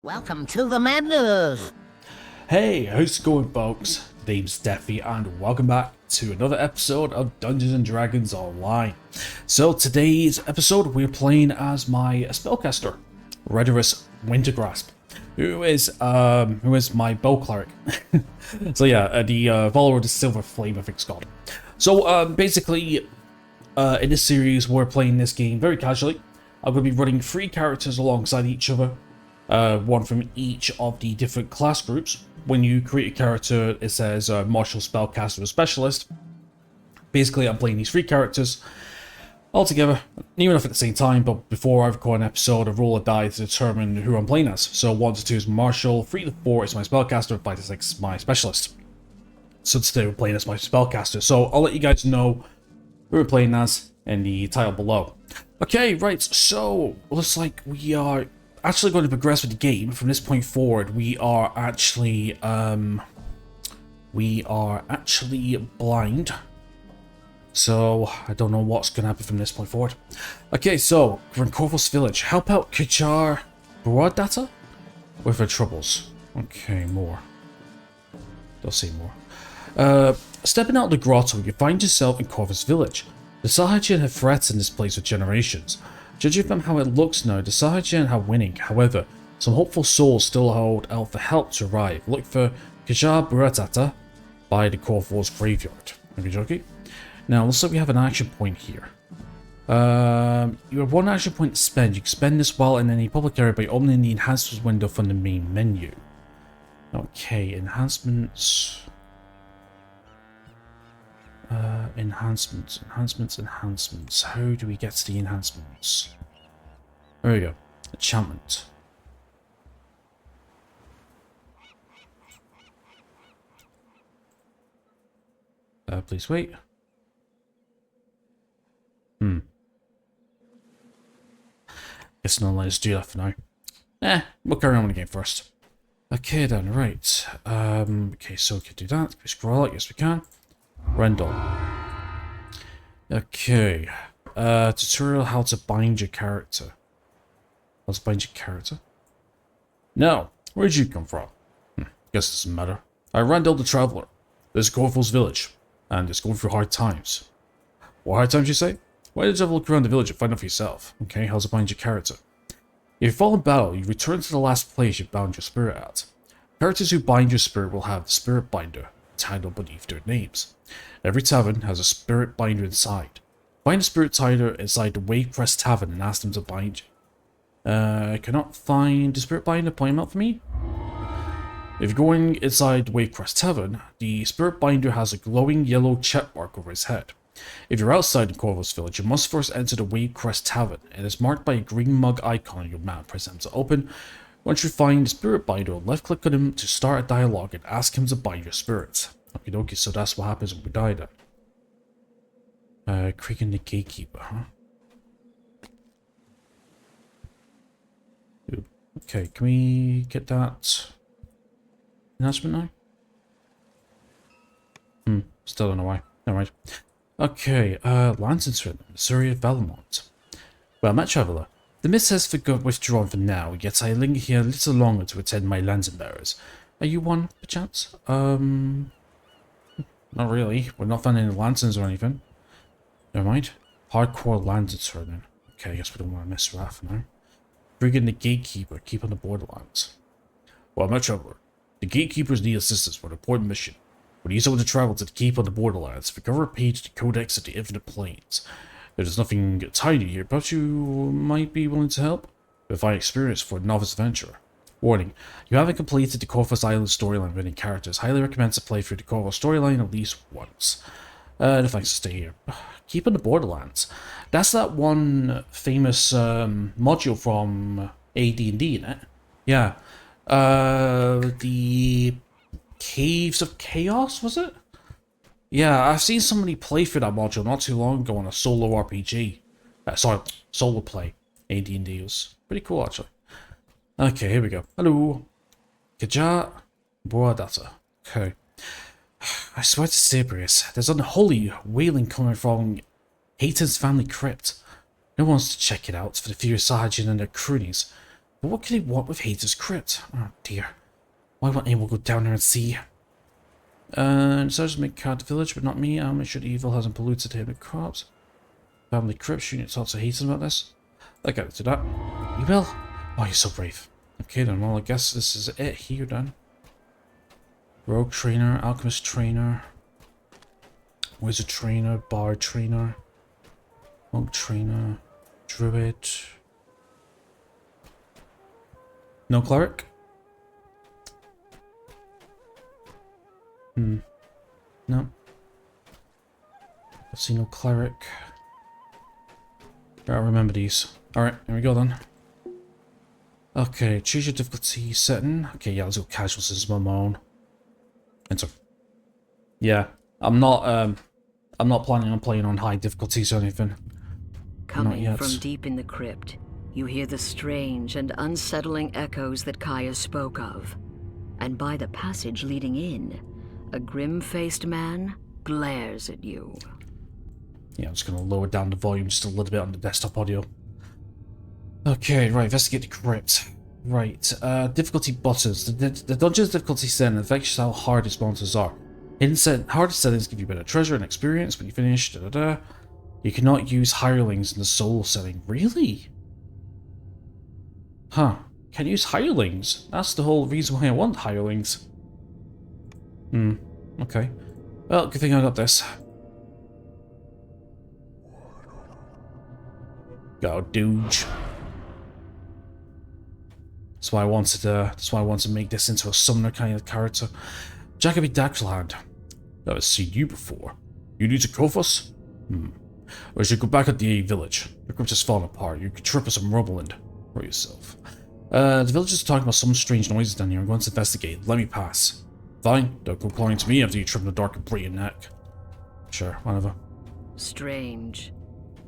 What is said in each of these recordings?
Welcome to the madness! Hey, how's it going, folks? Name's Steffi, and welcome back to another episode of Dungeons and Dragons Online. So today's episode, we're playing as my spellcaster, Drider Wintergrasp, who is my bow cleric. So yeah, the follower of the Silver Flame, I think it's called. So basically, in this series, we're playing this game very casually. I'm going to be running 3 characters alongside each other. One from each of the different class groups. When you create a character, it says Martial, Spellcaster, or Specialist. Basically, I'm playing these 3 characters all together, even if at the same time, but before I record an episode, I roll a die to determine who I'm playing as. So 1 to 2 is Martial, 3 to 4 is my Spellcaster, 5 to 6 is my Specialist. So today we're playing as my Spellcaster. So I'll let you guys know who we're playing as in the title below. Okay, right, so looks like we are actually going to progress with the game. From this point forward, we are actually blind. So I don't know what's going to happen from this point forward. Okay, so we're in Corvus Village. Help out Kajar Broadata with her troubles. Okay, more. They'll say more. Stepping out of the grotto, you find yourself in Corvus Village. The Sahajin have threatened this place for generations. Judging from how it looks now, the Sahajin are winning. However, some hopeful souls still hold out for help to arrive. Look for Kajar Buratata by the Corvus graveyard. Okay. Now, looks like we have an action point here. You have 1 action point to spend. You can spend this while in any public area by opening the enhancements window from the main menu. Okay, enhancements. Enhancements. How do we get to the enhancements? There we go. Enchantment. Please wait. Guess no, let's do that for now. We'll carry on with the game first. Okay then, right. Okay, so we can do that. Can we scroll out? Yes, we can. Rendell. Okay. Tutorial how to bind your character. How to bind your character? Now, where'd you come from? Guess it doesn't matter. I Rendell the Traveler. This is Corvus Village, and it's going through hard times. What hard times, you say? Why don't you have a look around the village and find out for yourself? Okay, how to bind your character? If you fall in battle, you return to the last place you bound your spirit at. Characters who bind your spirit will have the Spirit Binder title beneath their names. Every tavern has a spirit binder inside. Find a spirit binder inside the Wavecrest Tavern and ask them to bind you. I cannot find the spirit binder. Point them out for me. If you're going inside the Wavecrest Tavern, the spirit binder has a glowing yellow check mark over his head. If you're outside the Corvus Village, you must first enter the Wavecrest Tavern. It is marked by a green mug icon on your map. Press M to open. Once you find the spirit binder, left click on him to start a dialogue and ask him to bind your spirits. Okie dokie, so that's what happens when we die then. Creaking the Gatekeeper, huh? Ooh. Okay, can we get that announcement now? Still don't know why. Alright. Okay, Lanterns written, Missouri of Valmont. Well met, Traveller. The mist has withdrawn for now, yet I linger here a little longer to attend my lantern bearers. Are you one, perchance? Not really. We're not finding any lanterns or anything. Never mind. Hardcore lanterns then. Okay, I guess we don't want to mess with that for now. Bring in the Gatekeeper. Keep on the borderlands. Well, my Traveller. The Gatekeepers need assistance for an important mission. We need someone to travel to the Keep on the Borderlands. Discover a page to the Codex of the Infinite Planes. There's nothing tiny here, but you might be willing to help. If I experience for a novice adventurer. Warning, you haven't completed the Corvus Island storyline with any characters. Highly recommend to play through the Corvus storyline at least once. No thanks to stay here. Keep on the Borderlands. That's that one famous module from AD&D, isn't it? Yeah. The Caves of Chaos, was it? Yeah, I've seen somebody play through that module not too long ago on a solo RPG. Sorry, solo play. AD&D. It was pretty cool, actually. Okay, here we go. Hello. Kajar Boadata. Okay. I swear to Sabrius, there's unholy wailing coming from Hayton's family crypt. No one wants to check it out for the fear of Sahajin and their cronies. But what could he want with Hater's Crypt? Oh dear. Why won't anyone go down there and see? And so just make card the village, but not me. I'll make sure the evil hasn't polluted him with crops. Family Crypt unit talks to Hater about this. I'll get to that. You will? Oh, you're so brave. Okay then, well I guess this is it here then. Rogue Trainer, Alchemist Trainer, Wizard Trainer, Bard Trainer, Monk Trainer, Druid. No Cleric? No. I see no Cleric. Gotta remember these. Alright, here we go then. Okay, choose your difficulty setting. Okay, yeah, let's go casual since I'm on my own. Enter. Yeah, I'm not planning on playing on high difficulties or anything. Coming from deep in the crypt, you hear the strange and unsettling echoes that Kaya spoke of. And by the passage leading in, a grim-faced man glares at you. Yeah, I'm just gonna lower down the volume just a little bit on the desktop audio. Okay, right, investigate the crypt. Right, difficulty buttons. The dungeon's difficulty setting affects how hard its monsters are. Hardest settings give you better treasure and experience when you finish. You cannot use hirelings in the soul setting. Really? Huh. Can't use hirelings? That's the whole reason why I want hirelings. Okay. Well, good thing I got this. Go, Dooge. That's why I wanted to make this into a summoner kind of character. Jacoby Dactyl. Never seen you before. You need to cough us? Or should go back at the village. The crypt has fallen apart. You could trip us some rubble and hurt yourself. The villagers are talking about some strange noises down here. I'm going to investigate. Let me pass. Fine. Don't go calling to me after you trip in the dark and break your neck. Sure, whatever. Strange.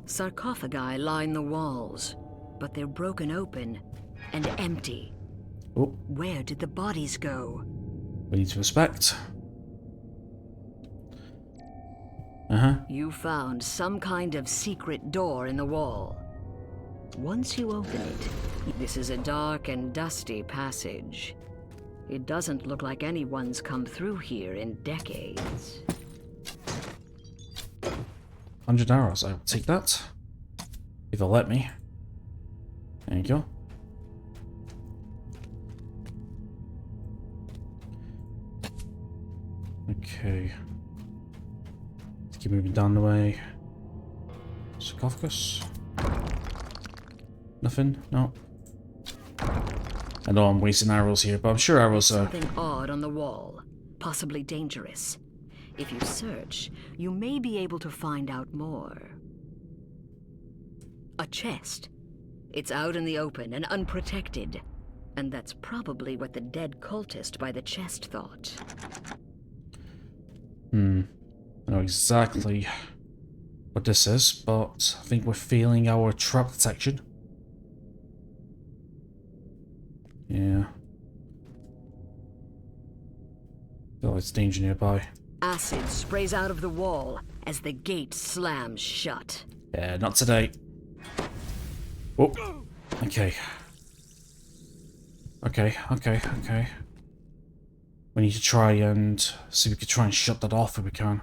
Sarcophagi line the walls, but they're broken open and empty. Oh. Where did the bodies go? We need to inspect. You found some kind of secret door in the wall. Once you open it, this is a dark and dusty passage. It doesn't look like anyone's come through here in decades. 100 arrows, I'll take that. If they'll let me. There you go. Okay. Let's keep moving down the way. Sarcophagus. Nothing? No. I know I'm wasting arrows here, but I'm sure arrows are... Something odd on the wall. Possibly dangerous. If you search, you may be able to find out more. A chest. It's out in the open and unprotected. And that's probably what the dead cultist by the chest thought. I know exactly what this is, but I think we're failing our trap detection. Yeah. Feel it's danger nearby. Acid sprays out of the wall as the gate slams shut. Yeah, not today. Oh, okay. Okay. We need to try and see if we can try and shut that off if we can.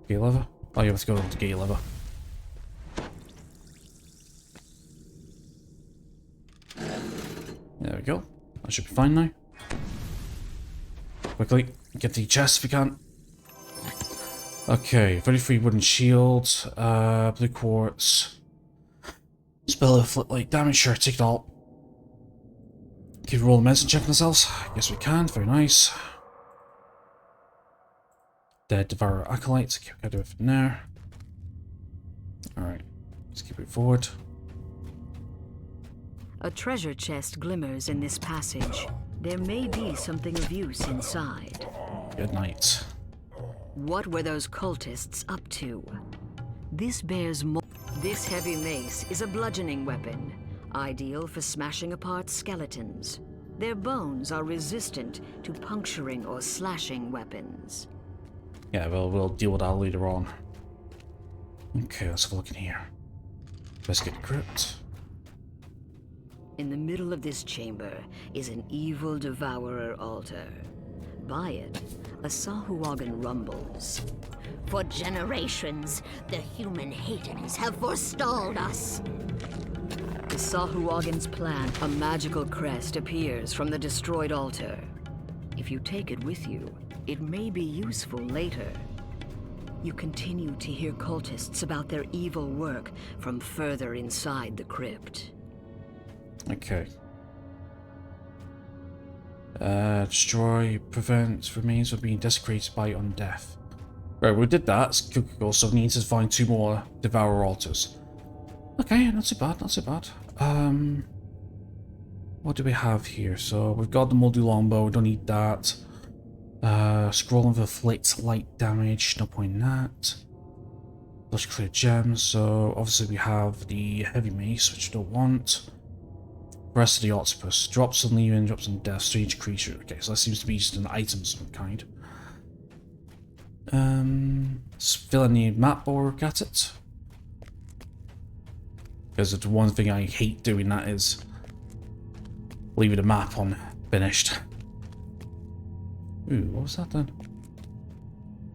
Gate lever? Oh, you have to go to the gate lever. There we go. That should be fine now. Quickly, get the chest if we can. Okay, 33 wooden shield, blue quartz. Spell inflict light damage, sure, take it all. Can we roll a medicine check on ourselves? Yes, we can, very nice. Dead Devourer Acolytes, okay, we gotta do it from there. Alright, let's keep it forward. A treasure chest glimmers in this passage. There may be something of use inside. Good night. What were those cultists up to? This bears more. This heavy mace is a bludgeoning weapon, ideal for smashing apart skeletons. Their bones are resistant to puncturing or slashing weapons. Yeah, well, we'll deal with that later on. Okay, let's have a look in here. Let's get the crypt. In the middle of this chamber is an evil devourer altar. By it, a Sahuagin rumbles. For generations, the human haters have forestalled us. The Sahuagin's plant, a magical crest, appears from the destroyed altar. If you take it with you, it may be useful later. You continue to hear cultists about their evil work from further inside the crypt. Okay. Destroy, prevent remains of being desecrated by undeath. Right, we did that. Cool, so we need to find 2 more Devourer altars. Okay, not too bad, not too bad. What do we have here? So we've got the Moldy Longbow, don't need that. Scroll of inflict light damage, no point in that. Let's clear gems, so obviously we have the heavy mace, which we don't want. Rest of the octopus. Drops on leaving, drops on death, strange creature. Okay, so that seems to be just an item of some kind. Let's fill in the map while we're at it. Because the one thing I hate doing that is leaving a map unfinished. Ooh, what was that then?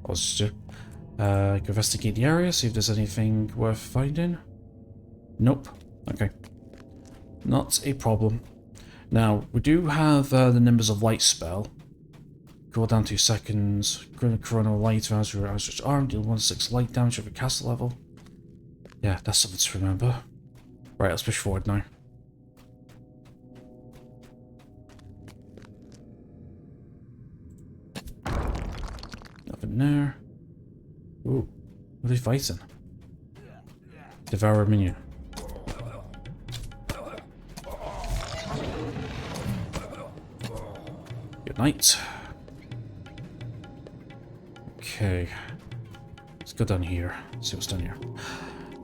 I was just investigate the area, see if there's anything worth finding. Nope. Okay. Not a problem. Now, we do have the Nimbus of Light spell. Go down 2 seconds. Coronal light as your outstretched arm. Deal 1/6 light damage over caster level. Yeah, that's something to remember. Right, let's push forward now. Nothing there. Ooh, what are they fighting? Devour minion. Good night. Okay. Let's go down here. See what's down here.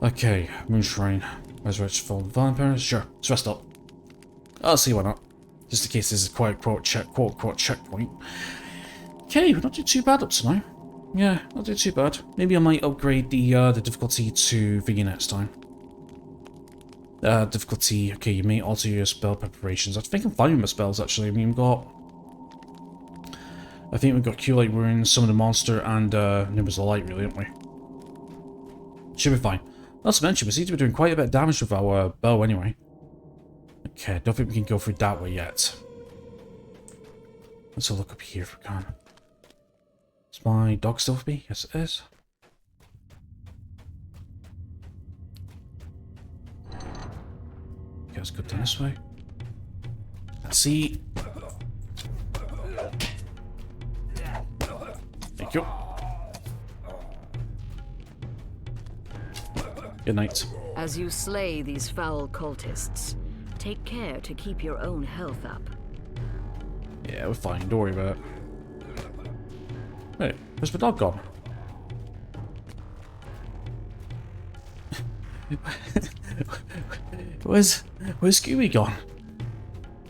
Okay, Moonshrine. Resurrect fallen vampires. Sure, let's rest up. I'll see why not. Just in case this is quote unquote checkpoint. Okay, we're not doing too bad up to now. Yeah, not doing too bad. Maybe I might upgrade the difficulty to thingy next time. Difficulty. Okay, you may alter your spell preparations. I think I'm fine with my spells actually. I mean, I think we've got Q-Light Wounds, Summon the Monster, and Nimbus of Light, really, haven't we? Should be fine. Not to mention, we seem to be doing quite a bit of damage with our bow anyway. Okay, don't think we can go through that way yet. Let's have a look up here if we can. Is my dog still with me? Yes, it is. Okay, let's go down this way. Let's see. Thank you. Good night. As you slay these foul cultists, take care to keep your own health up. Yeah, we're fine. Don't worry about it. Wait, where's my dog gone? Where's Scooby gone?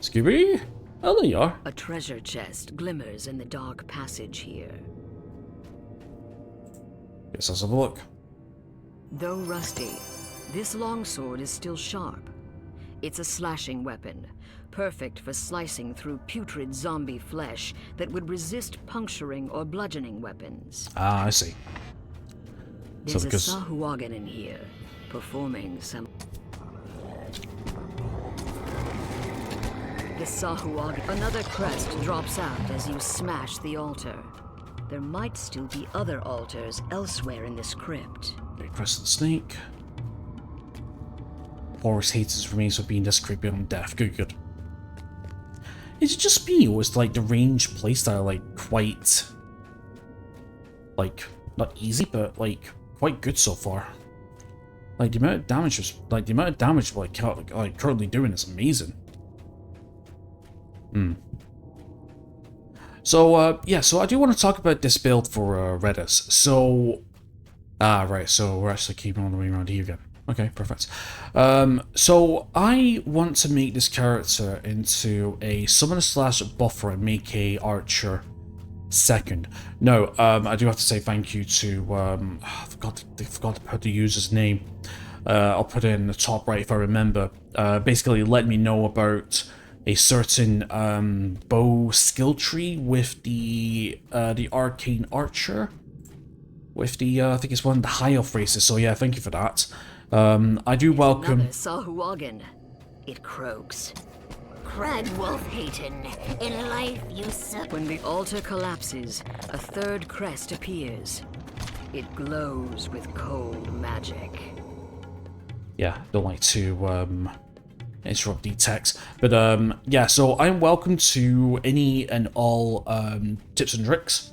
Scooby? Oh, there you are. A treasure chest glimmers in the dark passage here. Guess let's have a look. Though rusty, this longsword is still sharp. It's a slashing weapon, perfect for slicing through putrid zombie flesh that would resist puncturing or bludgeoning weapons. Ah, I see. There's a Sahuagin in here, performing some... The Sahuagin... Another crest drops out as you smash the altar. There might still be other altars elsewhere in this crypt. Okay, Crest of the Snake. Horus hates his remains of being desecrated beyond death. Good, good. Is it just me, or is like the range playstyle like quite, like, not easy, but like quite good so far? Like the amount of damage we're currently doing is amazing. So yeah, so I do want to talk about this build for Redis. So right, so we're actually keeping on the way around here again. Okay, perfect. So I want to make this character into a summoner slash buffer and make a archer second. No, I do have to say thank you to I forgot how to use his name. I'll put it in the top right if I remember. Basically, let me know about a certain bow skill tree with the arcane archer, with the I think it's one of the high elf races. So yeah, thank you for that. I do welcome. Another Sahuagin. It croaks. Crag Wolf Hayton, in life you suck. When the altar collapses, a third crest appears. It glows with cold magic. Yeah, don't like to interrupt the text, but yeah. So I'm welcome to any and all tips and tricks.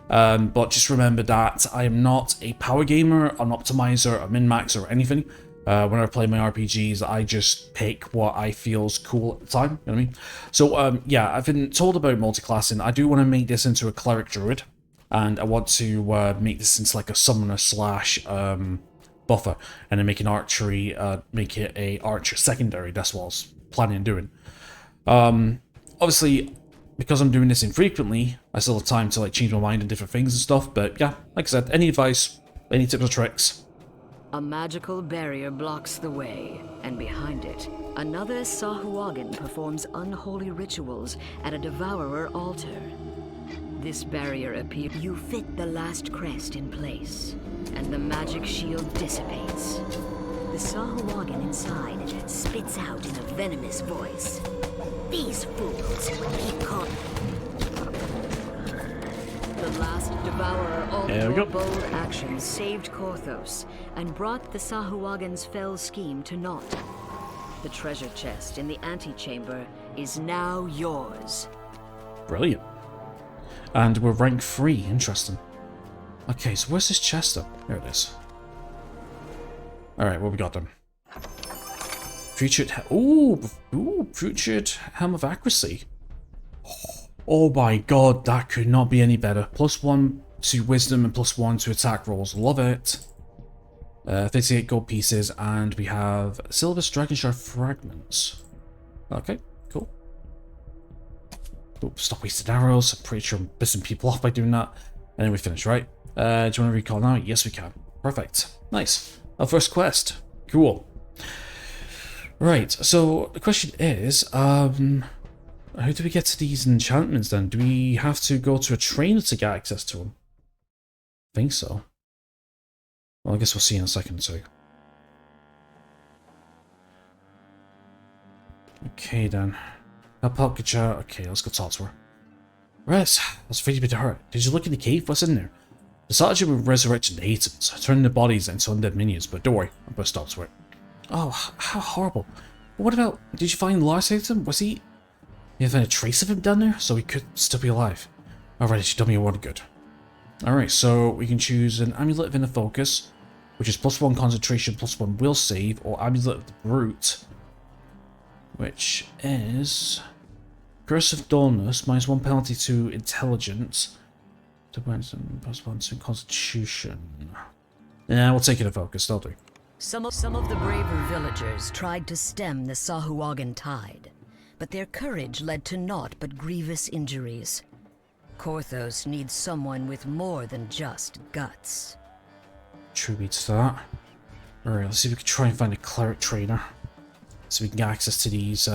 But just remember that I am not a power gamer, an optimizer, a min-maxer, or anything. When I play my RPGs, I just pick what I feel is cool at the time, you know what I mean? So, yeah, I've been told about multiclassing. I do want to make this into a Cleric Druid, and I want to make this into like a summoner slash buffer, and then make an archery, make it a archer secondary. That's what I was planning on doing. Obviously, because I'm doing this infrequently, I still have time to like change my mind on different things and stuff, but yeah, like I said, any advice, any tips or tricks? A magical barrier blocks the way, and behind it, another Sahuagin performs unholy rituals at a devourer altar. This barrier appears. You fit the last crest in place, and the magic shield dissipates. The Sahuagin inside spits out in a venomous voice. These fools keep calling. The last devourer There we go. although bold action saved Korthos and brought the Sahuagin's fell scheme to naught. The treasure chest in the antechamber is now yours. Brilliant. And we're rank 3, interesting. Okay, so where's this chest up? There it is. Alright, what we got then? Featured, featured Helm of Accuracy. Oh my god, that could not be any better. +1 to wisdom and +1 to attack rolls. Love it. 38 gold pieces, and we have silver dragon shard fragments. Okay, cool. Oops, stop wasting arrows. I'm pretty sure I'm pissing people off by doing that. And then we finish, right? Do you want to recall now? Yes, we can. Perfect. Nice. Our first quest. Cool. Right, so the question is, how do we get to these enchantments then? Do we have to go to a trainer to get access to them? I think so. Well, I guess we'll see in a second too. Okay then. Alpalkacha. Okay, let's go talk to her. Right, I was afraid you'd be hurt. Did you look in the cave? What's in there? The sergeant will resurrect the Hatons, turning the bodies into undead minions, but don't worry, I'm gonna stop to it. Oh, how horrible. But what about, did you find Lars Haton? Was he... You have any trace of him down there? So he could still be alive. Alright, she done me a lot of good. Alright, so we can choose an Amulet of Inner Focus, which is +1 concentration, +1 will save, or Amulet of the Brute, which is Curse of Dullness, -1 penalty to Intelligence, to +1 to Constitution. Yeah, we'll take it in focus, that'll do. Some of the braver villagers tried to stem the Sahuagin tide, but their courage led to naught but grievous injuries. Korthos needs someone with more than just guts. True beats to that. Alright, let's see if we can try and find a cleric trainer, so we can get access to these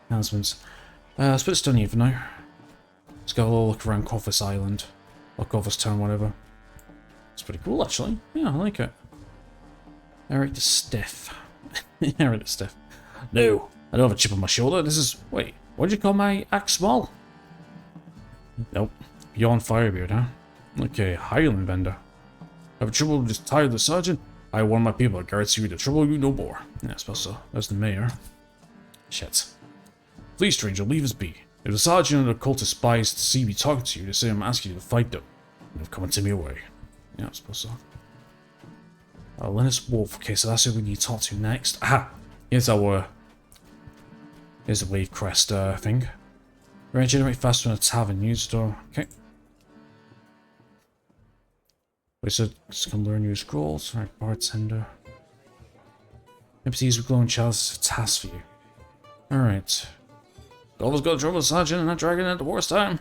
announcements. Let's put this done here for now. Let's go a little look around Korthos Island, or Korthos Town, whatever. It's pretty cool actually. Yeah, I like it. Eric the Stiff. Eric the Stiff. No, I don't have a chip on my shoulder. This is... Wait, what did you call my axe small? Nope. Beyond Firebeard, huh? Okay, Highland Vendor. Have trouble just tired the sergeant? I warn my people, guards you to trouble you no more. Yeah, I suppose so. That's the mayor. Shit. Please, stranger, leave us be. If the sergeant and the cultist spies to see me talking to you, they say I'm asking you to fight them. And they've come and take me away. Yeah, I suppose so. Linus Wolf. Okay, so that's who we need to talk to next. Aha! Here's our... Here's the wave crest thing. Regenerate faster in a tavern. Use door. Okay. Wait, so just can learn new scrolls. Right, bartender. NPCs with glowing chalices of task for you. Alright. Always got trouble with sergeant and that dragon at the worst time.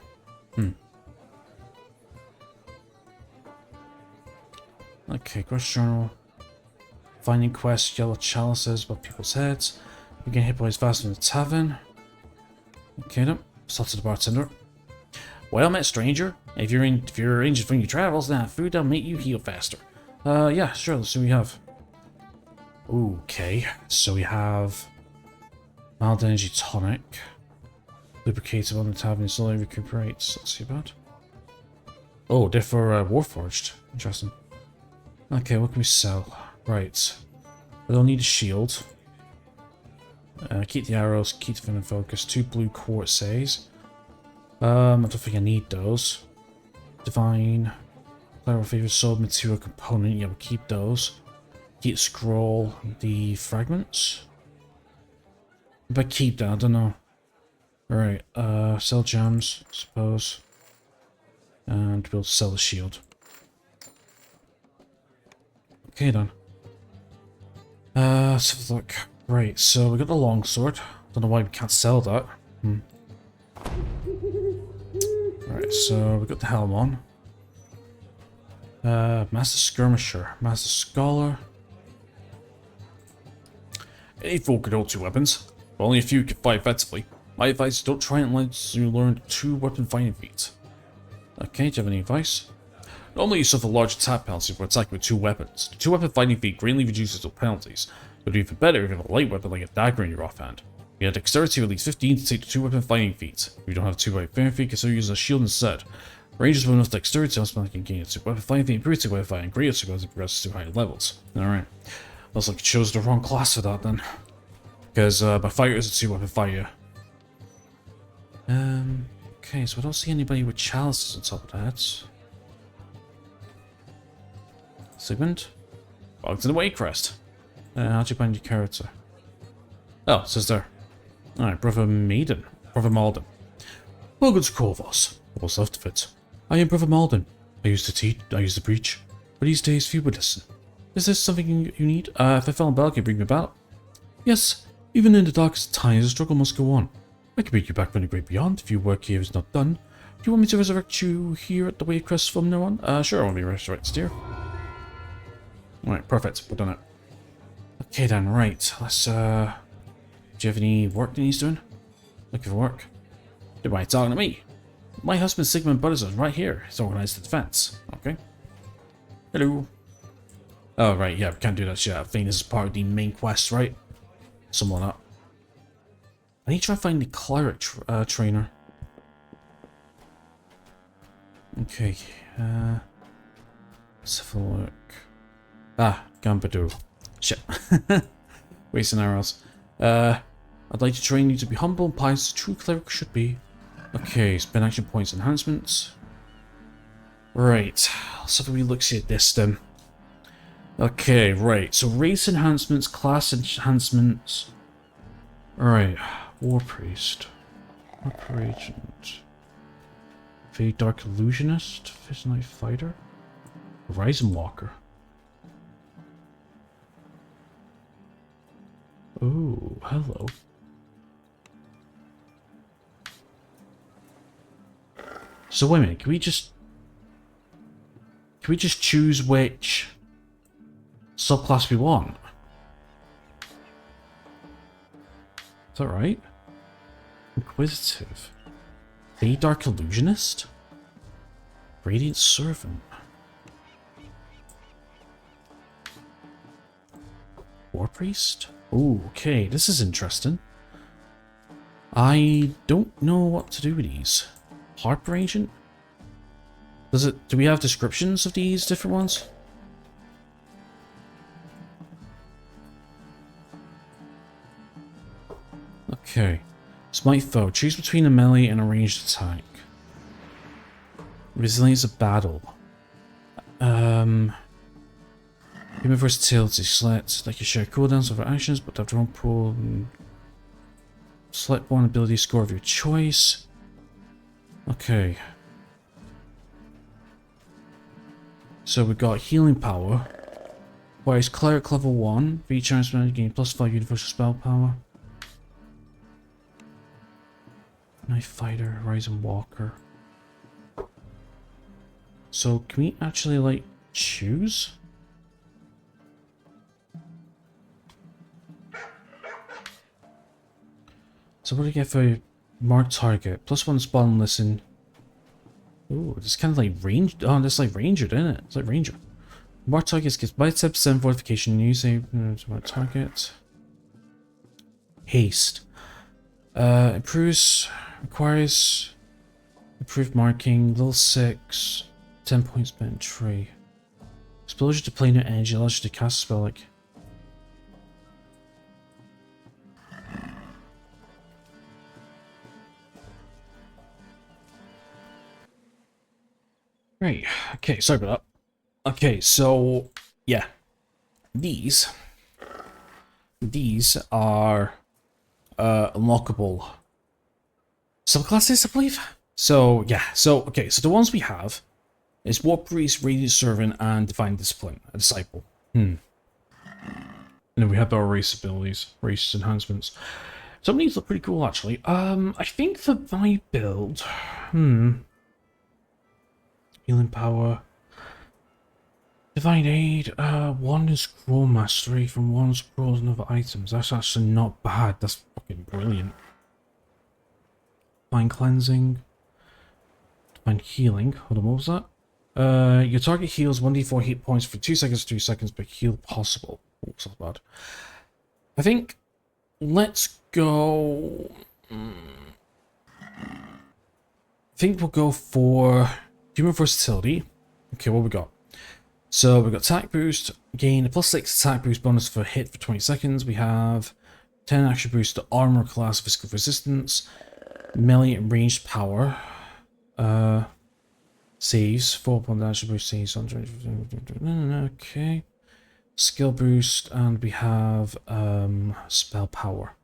Okay, quest journal. Finding quests, yellow chalices above people's heads. You get hit boys faster in the tavern. Okay, no. Start to the bartender. Well met, stranger. If you're injured from your travels, then food will make you heal faster. Yeah, sure, let's see what we have. Okay, so we have mild energy tonic. Lubricates on the tavern slowly recuperates. Let's see about. Oh, they're for Warforged. Interesting. Okay, what can we sell? Right. We don't need a shield. Keep the arrows, keep the venom focus. 2 blue quartzes. I don't think I need those. Divine. Cleric favorite sword material component. Yeah, we'll keep those. Keep scroll. The fragments. If I keep that, I don't know. Alright, sell gems, I suppose. And we'll sell the shield. Okay then. Let's have a look. Right, so we got the longsword. Don't know why we can't sell that. Right, so we got the helm on. Master Skirmisher, Master Scholar. Any fool could hold 2 weapons, but only a few can fight effectively. My advice is don't try unless you learn 2 weapon fighting feats. Okay, do you have any advice? Normally you suffer large attack penalties for attacking with 2 weapons. The 2 weapon fighting feat greatly reduces the penalties. It would be even better if you have a light weapon like a dagger in your offhand. You have dexterity of at least 15 to take the 2 weapon fighting feat. If you don't have a 2 weapon fighting feat, consider using a shield instead. Rangers with enough dexterity on can gain a 2 weapon fighting feat, improve 2 weapon fighting, greater to as it progresses to higher levels. Alright. Looks like I chose the wrong class for that then. Because my fighter is a 2 weapon fighter. Okay, so I don't see anybody with chalices on top of their heads. Sigmund? Welcome to the Waycrest. How'd you find your character? Oh, it says there. Alright, Brother Maiden. Brother Malden. Welcome to Corvos. What's left of it? I am Brother Malden. I used to teach, I used to preach. But these days few would listen. Is this something you need? If I fell in battle, can you bring me about? Yes, even in the darkest times, the struggle must go on. I can bring you back from the great beyond if your work here is not done. Do you want me to resurrect you here at the Waycrest from now on? Sure, I want to be resurrected here. Alright, perfect. We've done it. Okay then, right. Let's, do you have any work that he's doing? Looking for work? Why are you talking to me? My husband Sigmund Brothers is right here. He's organized the defense. Okay. Hello. Oh, right, yeah, we can't do that shit. I think this is part of the main quest, right? Something like that. I need to try to find the Cleric trainer. Okay, let's have a look. Ah, Gambadoo. Shit. Wasting arrows. I'd like to train you to be humble and pious as a true cleric should be. Okay, spend action points enhancements. Right, let's have a wee look see at this then. Okay, right, so race enhancements, class enhancements. Alright, War Priest. Upper Agent. Fade Dark Illusionist. Fist Knight Fighter. Horizon Walker. Oh, hello. So wait a minute, can we just choose which subclass we want? Is that right? Inquisitive. Fade Dark Illusionist? Radiant Servant. War Priest? Oh, okay, this is interesting. I don't know what to do with these. Harper Agent? Do we have descriptions of these different ones? Okay. Smite Foe. Choose between a melee and a ranged attack. Resilience of battle. Human versatility. Select like you share cooldowns over actions, but have their own pool. Select one ability score of your choice. Okay. So we got healing power. Whereas Cleric level 1, for each enhancement gain +5 universal spell power. Knife Fighter, Horizon Walker. So can we actually like choose? So what do you get for mark target? +1 spot and listen. Ooh, it's kind of like ranged. Oh, it's like ranger, isn't it? It's like ranger. Mark targets gets by 10% fortification. You say mark target. Haste. Improves, requires improved marking, level 6, 10 points spent tree. Exposure to planar energy allows you to cast a spell like. Right, okay, sorry about that. Okay, so, yeah. These are unlockable subclasses, I believe. So yeah, so okay, so the ones we have is War Priest, Radiant Servant, and Divine Discipline, a Disciple. And then we have our race abilities, race enhancements. Some of these look pretty cool actually. I think for my build, healing power, Divine Aid, 1 Scroll Mastery from 1 scrolls and other items. That's actually not bad. That's fucking brilliant. Divine Cleansing. Divine Healing. Hold on, what was that? Your target heals 1d4 hit points for 2 seconds, 2 seconds, but heal possible. Oh, it's not bad. I think, let's go. I think we'll go for human versatility. Okay, what we got? So we've got attack boost, gain a +6 attack boost bonus for hit for 20 seconds. We have 10 action boost to armor class physical resistance, melee and ranged power, saves, 4 action boost saves, okay, skill boost, and we have spell power.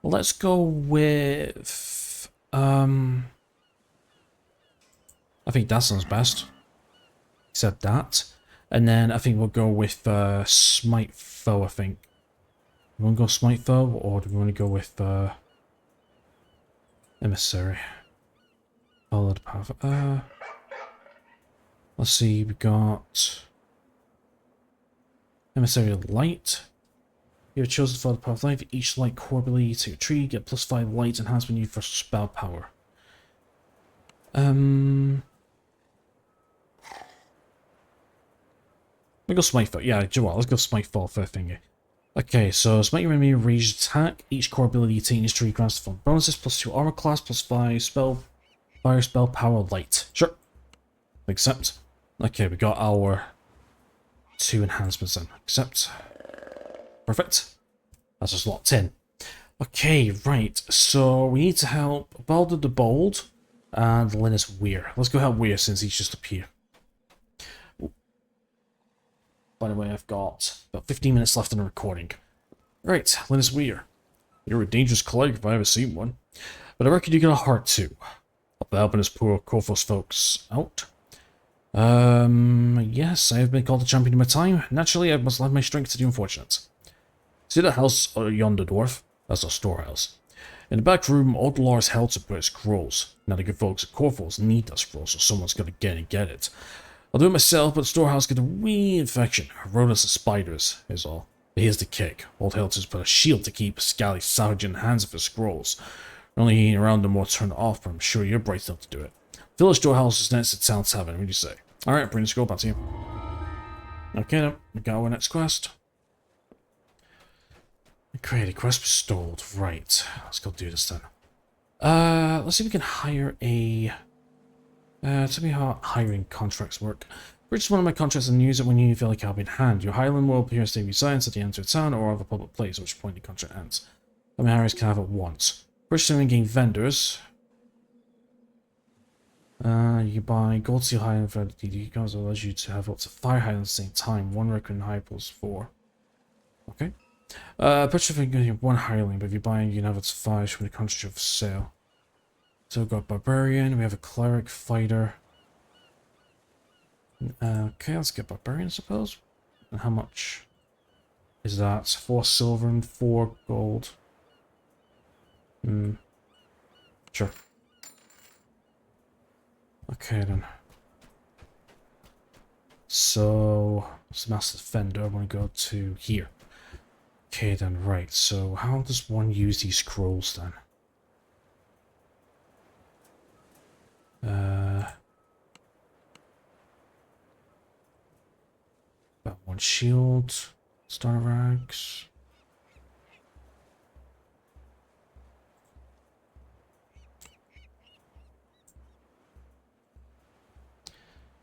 Let's go with I think that sounds best. Except that. And then I think we'll go with Smite Foe, I think. Do we want to go Smite Foe, or do we want to go with Emissary? Follow the path. Let's see, we got Emissary Light. You have chosen to follow the path of life. Each light core ability to your tree, get +5 light enhancement you for spell power. We go Smite Foe. Yeah, do you know what? Let's go Smite Foe for a thingy. Okay, so Smite your enemy ranged attack. Each core ability you take in this tree grants the following bonuses: +2 armor class, +5 fire spell power light. Sure. Accept. Okay, we got our 2 enhancements then. Accept. Perfect. That's just locked in. Okay, right. So we need to help Baldur the Bold and Linus Weir. Let's go help Weir since he's just appeared. By the way, I've got about 15 minutes left in the recording. Right, Linus Weir. You're a dangerous cleric if I ever seen one. But I reckon you got a heart too. Up to helping us poor Corphos folks out. Yes, I have been called a champion in my time. Naturally, I must lend my strength to the unfortunate. See that house yonder, dwarf? That's our storehouse. In the back room, old Lars held to put scrolls. Now the good folks at Corphos need that scroll, so someone's got to get in and get it. I'll do it myself, but the storehouse got a wee infection. Rodents and spiders, is all. But here's the kick. Old Helter's put a shield to keep Scally savage in the hands of his scrolls. Only around them more turn it off, but I'm sure you're bright enough to do it. Village storehouse is next to town tavern, what do you say? Alright, bring the scroll back to you. Okay then, we got our next quest. Create a quest bestowed. Right, let's go do this then. Let's see if we can hire a... tell me how hiring contracts work. Purchase one of my contracts and use it when you feel like help in hand. Your hireling will appear to be science at the end of a town or of a public place, at which point the contract ends. How many hires can I have at once? Purchasing and gain vendors. You can buy gold seal hireling for DD cards that allows you to have up to 5 hireling at the same time. 1 recurring hire plus 4. Okay. Purchase and gain 1 hireling, but if you buy you can have up to 5 from the contract for sale. So we've got Barbarian, we have a Cleric, Fighter. Okay, let's get Barbarian, I suppose. And how much is that? 4 silver and 4 gold. Sure. Okay then. So, it's Master Defender, I want to go to here. Okay then, right, so how does one use these scrolls then? Got one shield. Star rags.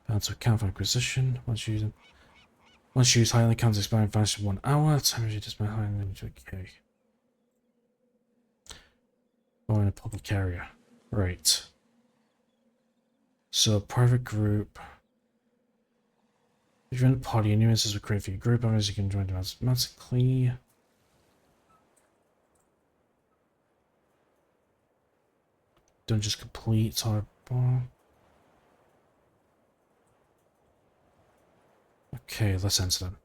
Balance of count for acquisition. Once used, highly counts expiring fast for 1 hour. Time you display highly into okay. Oh, in a public area. Right. So private group. If you're in a party, new instances will create for your group, otherwise you can join them automatically. Don't just complete our bar. Okay, let's enter them.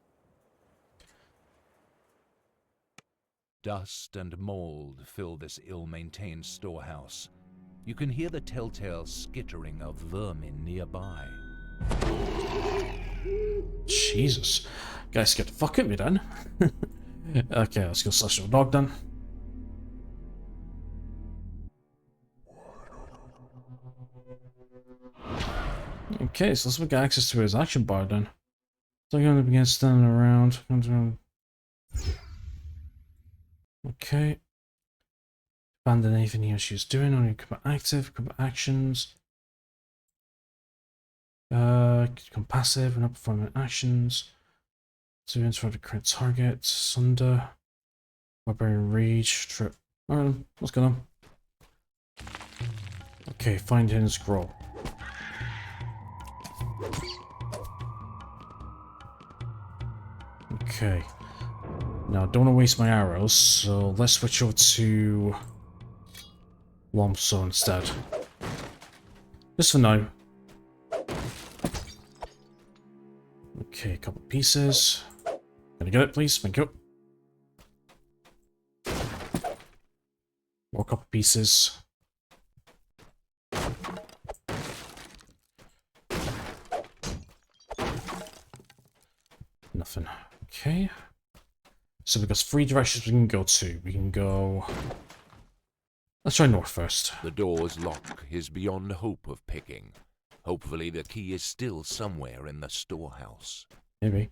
Dust and mold fill this ill-maintained storehouse. You can hear the telltale skittering of vermin nearby. Jesus. Guys, get the fuck at me then. Okay, let's go slash the dog then. Okay, so let's make access to his action bar then. So I'm going to begin standing around. Okay. Abandon anything he or she is doing. Only combat active, combat actions. Become passive and not performing actions. So enter for the current target. Sunder. Barbarian Rage. Trip. Alright, what's going on? Okay, find hidden scroll. Okay. Now, don't want to waste my arrows, so let's switch over to Lomso instead. Just for now. Okay, a couple pieces. Can I get it, please? Thank you. More couple pieces. Nothing. Okay. So we've got 3 directions we can go to. We can go... Let's try north first. The door's lock is beyond hope of picking. Hopefully the key is still somewhere in the storehouse. Maybe.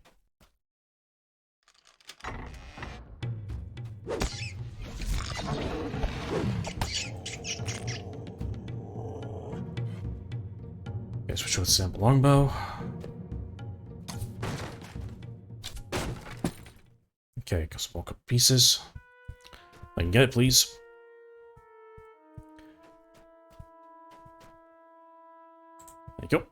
Okay, switch over to sample longbow. Okay, got some more cut pieces. I can get it, please. There you go.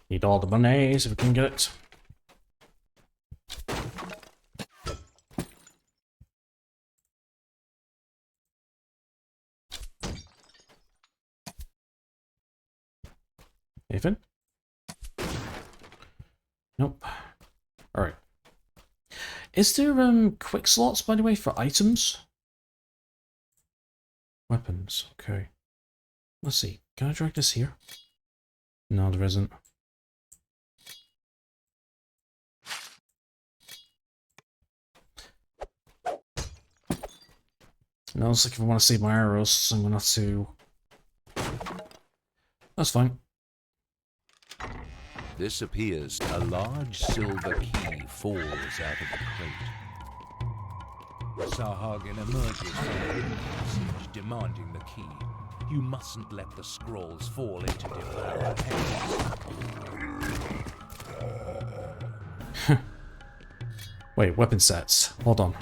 Need all the monies if we can get it. Anything? Nope. Alright. Is there quick slots, by the way, for items? Weapons, okay. Let's see. Can I drag this here? No, there isn't. No, it's like if I want to save my arrows, I'm gonna have to... That's fine. This appears a large silver key falls out of the crate. Sarhagen emerges from the passage, demanding the key. You mustn't let the scrolls fall into devourer hands. Wait, weapon sets. Hold on.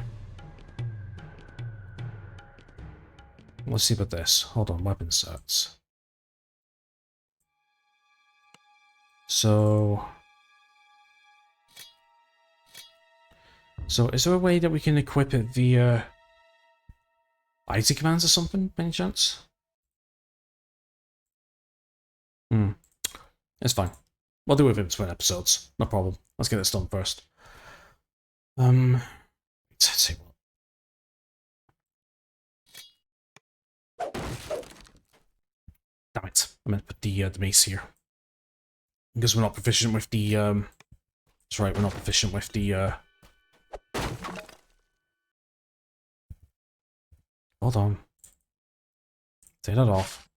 Let's see about this. Hold on, weapon sets. So is there a way that we can equip it via IT commands or something, by any chance? It's fine. We'll do it in between episodes. No problem. Let's get this done first. Let's see what. Damn it. I meant to put the mace here. Because we're not proficient with the, that's right, we're not proficient with the, Hold on. Take that off.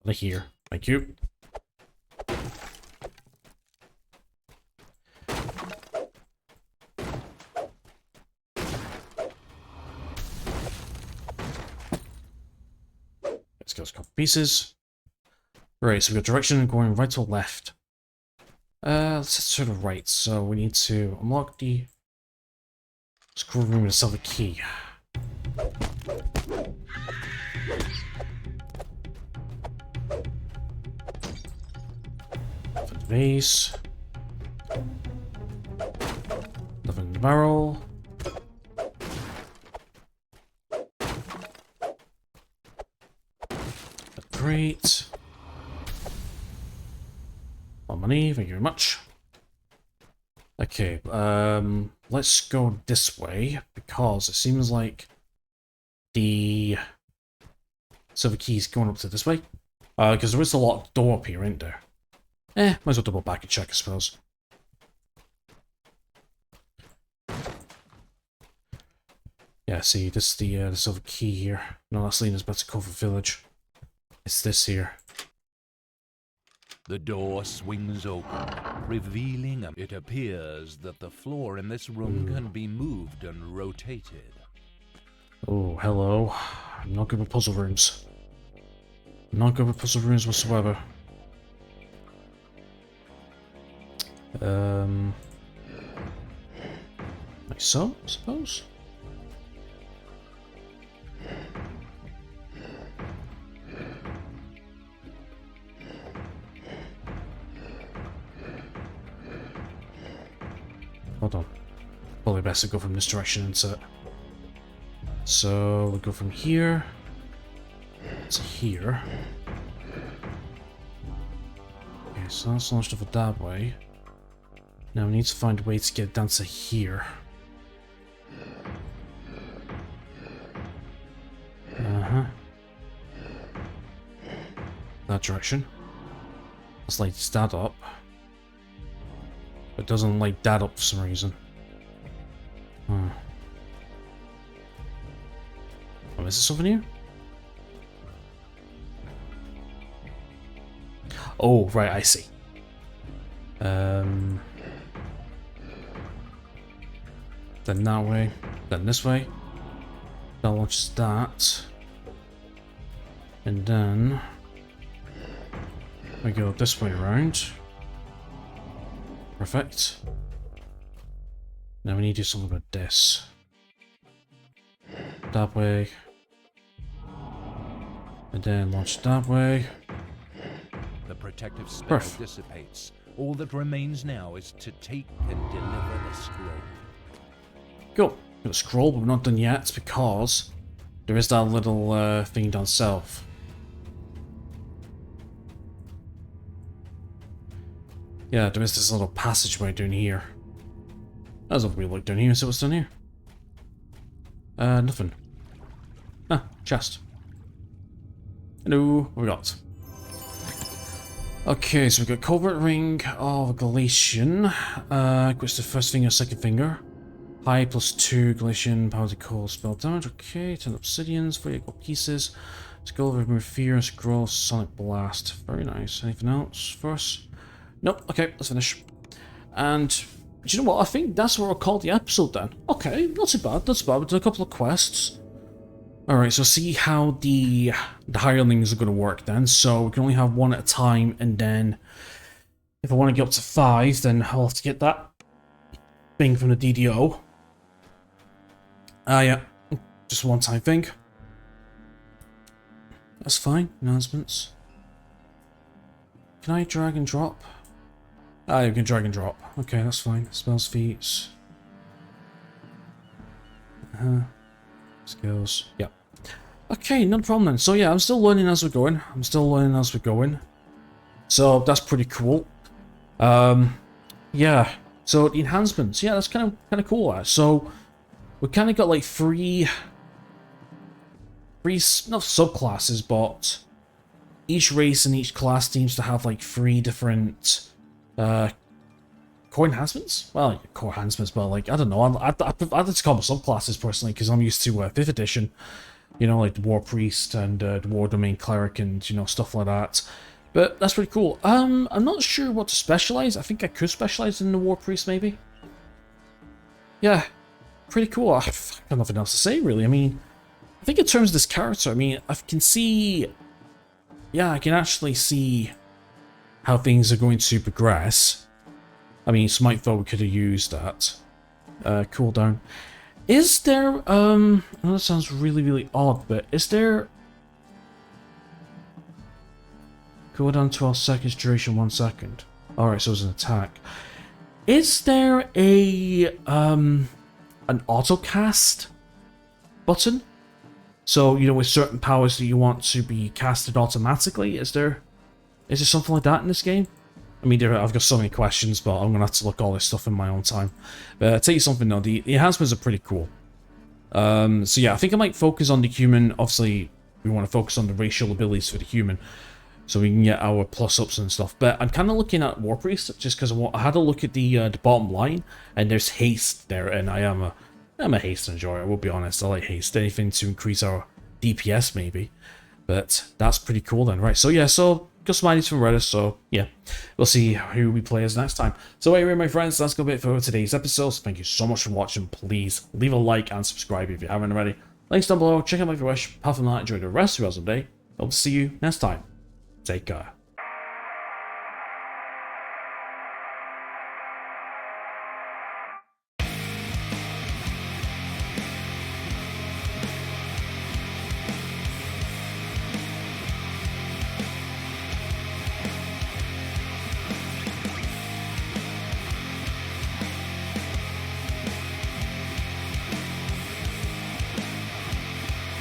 Out of here. Thank you. Let's go a couple pieces. Right, so we've got direction going right or left. Let's set to the right, so we need to unlock the scroll room and sell the key. For the vase. Nothing in the barrel. Great. More money, thank you very much. Okay, let's go this way, because it seems like the silver key's going up to this way. Because there is a locked door up here, isn't there? Might as well double back and check, I suppose. Yeah, see, this is the silver key here. No, that's leading us back to Covert Village. It's this here. The door swings open, revealing it appears that the floor in this room can be moved and rotated. Oh, hello. I'm not good with puzzle rooms. I'm not good with puzzle rooms whatsoever. Like so, I suppose? Hold on. Probably best to go from this direction instead. So we go from here to here. Okay, so that's launched over that way. Now we need to find a way to get down to here. That direction. Let's light that up. It doesn't light that up for some reason. Oh, is this something here? Oh, right, I see. Then that way, then this way. That launches that. And then we go this way around. Perfect. Now we need to do something about this. That way. And then launch that way. The protective spell Perf. dissipates. All that remains now is to take and deliver the scroll. Go. Got a scroll, but we're not done yet because there is that little thing down south. Yeah, there is this little passageway down here. That's what we look down here. So what's down here? Nothing. Ah, chest. Hello, what we got? Okay, so we've got Covert Ring of Galatian. Equips the first finger, second finger. High +2 Galatian, power to call spell damage. Okay, 10 obsidians, 48 gold pieces. Skull, remove fear, scroll, sonic blast. Very nice. Anything else for us? Nope. Okay, let's finish. And do you know what? I think that's what we'll call the episode then. Okay, not too bad. Not too bad. We did a couple of quests. Alright, so see how the hirelings are going to work then. So we can only have one at a time, and then if I want to get up to 5, then I'll have to get that thing from the DDO. Yeah, just a one-time thing. That's fine. Announcements. Can I drag and drop? Ah, you can drag and drop. Okay, that's fine. Spells, feats. Skills. Yep. Okay, no problem then. So yeah, I'm still learning as we're going. So that's pretty cool. Yeah. So the enhancements. Yeah, that's kind of cool. So we kind of got like three not subclasses, but each race and each class seems to have like 3 different core enhancements. Well, core enhancements, but like I don't know. I like to call them subclasses personally because I'm used to 5th edition. You know, like the War Priest and the War Domain Cleric and, you know, stuff like that. But that's pretty cool. I'm not sure what to specialize. I think I could specialize in the War Priest, maybe. Yeah, pretty cool. I got nothing else to say, really. I mean, I think in terms of this character, I mean, I can see... Yeah, I can actually see how things are going to progress. I mean, Smite thought we could have used that. Cooldown. Is there, I know that sounds really, really odd, but is there... Cooldown 12 seconds, duration 1 second. Alright, so it's an attack. Is there a, an auto-cast button? So, you know, with certain powers that you want to be casted automatically, is there something like that in this game? I mean, I've got so many questions, but I'm going to have to look all this stuff in my own time. But I'll tell you something though, the enhancements are pretty cool. So yeah, I think I might focus on the human. Obviously, we want to focus on the racial abilities for the human, so we can get our plus-ups and stuff. But I'm kind of looking at War Priest, just because I had a look at the bottom line, and there's haste there, and I'm a haste enjoyer, I will be honest. I like haste, anything to increase our DPS maybe. But that's pretty cool then, right? So yeah, so got some ideas from Reddit, so yeah, we'll see who we play as next time. So anyway, my friends, that's gonna be it for today's episode. So thank you so much for watching. Please leave a like and subscribe if you haven't already. Links down below. Check out my if you wish. Apart from that, enjoy the rest of your awesome day. I'll see you next time. Take care.